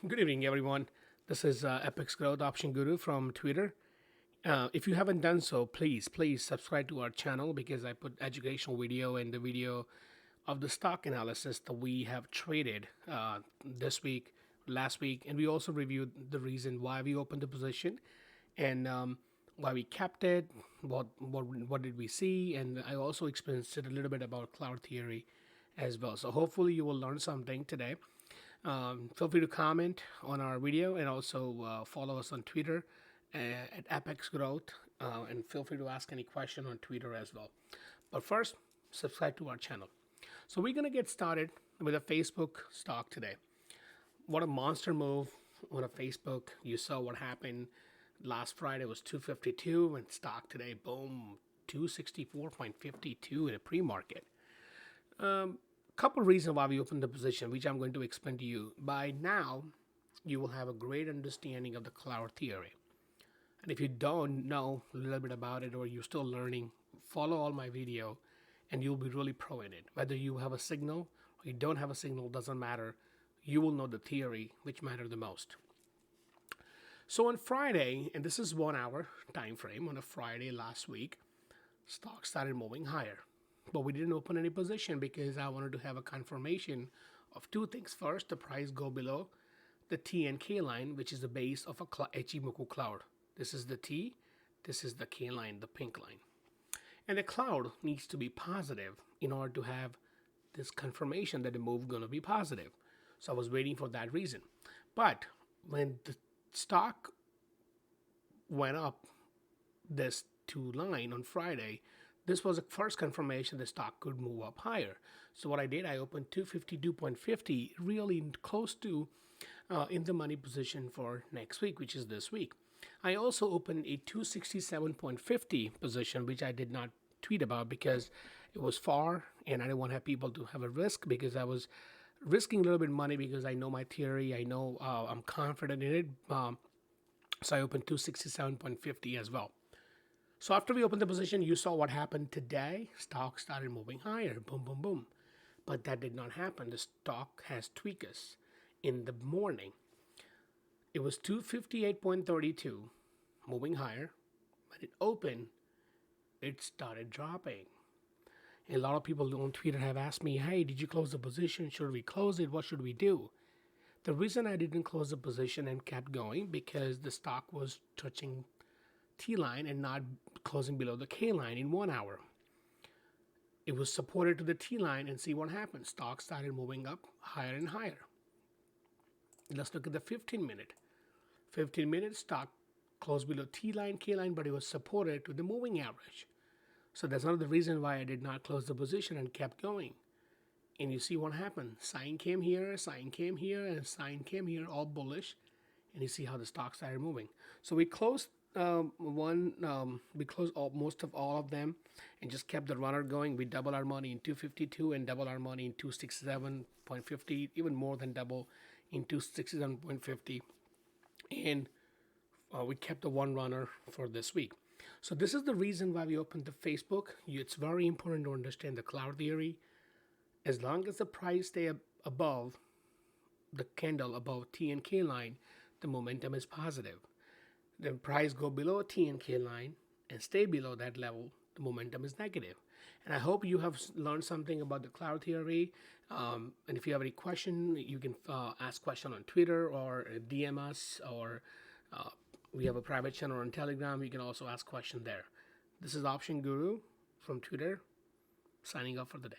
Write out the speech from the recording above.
Good evening, everyone. This is Apex Growth Option Guru from Twitter. If you haven't done so, please subscribe to our channel because I put educational video and the video of the stock analysis that we have traded this week, last week, and we also reviewed the reason why we opened the position and why we kept it. What did we see? And I also experienced it a little bit about cloud theory as well. So hopefully you will learn something today. Feel free to comment on our video and also follow us on Twitter at ApexGrowth, and feel free to ask any question on Twitter as well. But first, subscribe to our channel. So we're gonna get started with a Facebook stock today. What a monster move on a Facebook. You saw what happened last Friday was 252 and stock today, boom, 264.52 in a pre-market. Couple reasons why we opened the position, which I'm going to explain to you. By now, you will have a great understanding of the cloud theory. And if you don't know a little bit about it or you're still learning, follow all my video and you'll be really pro in it. Whether you have a signal or you don't have a signal, doesn't matter. You will know the theory, which matter the most. So on Friday, and this is 1 hour time frame, on a Friday last week, stock started moving higher. But we didn't open any position because I wanted to have a confirmation of two things. First, the price go below the T and K line, which is the base of a Ichimoku cloud. This is the T, this is the K line, the pink line. And the cloud needs to be positive in order to have this confirmation that the move going to be positive. So I was waiting for that reason. But when the stock went up this two line on Friday, this was the first confirmation the stock could move up higher. So what I did, I opened 252.50, really close to in the money position for next week, which is this week. I also opened a 267.50 position, which I did not tweet about because it was far and I didn't want to have people to have a risk because I was risking a little bit of money because I know my theory, I know I'm confident in it. So I opened 267.50 as well. So after we opened the position, you saw what happened today. Stock started moving higher, boom, boom, boom. But that did not happen. The stock has tweakers in the morning. It was 258.32, moving higher. When it opened, it started dropping. And a lot of people on Twitter have asked me, hey, did you close the position? Should we close it? What should we do? The reason I didn't close the position and kept going because the stock was touching T line and not closing below the K line in 1 hour. It was supported to the T line and see what happened. Stock started moving up higher and higher. Let's look at the 15-minute. 15-minute stock closed below T line, K line, but it was supported to the moving average. So that's another reason why I did not close the position and kept going. And you see what happened. Sign came here, sign came here, and sign came here, all bullish. And you see how the stock started moving. So we closed we closed most of all of them and just kept the runner going. We doubled our money in 252 and double our money in 267.50, even more than double in 267.50. And we kept the one runner for this week. So this is the reason why we opened the Facebook. It's very important to understand the cloud theory. As long as the price stay above the candle above T and K line, the momentum is positive. The price go below T and K line and stay below that level, the momentum is negative. And I hope you have learned something about the cloud theory. And if you have any question, you can ask question on Twitter or DM us, or we have a private channel on Telegram. You can also ask question there. This is Option Guru from Twitter, signing off for the day.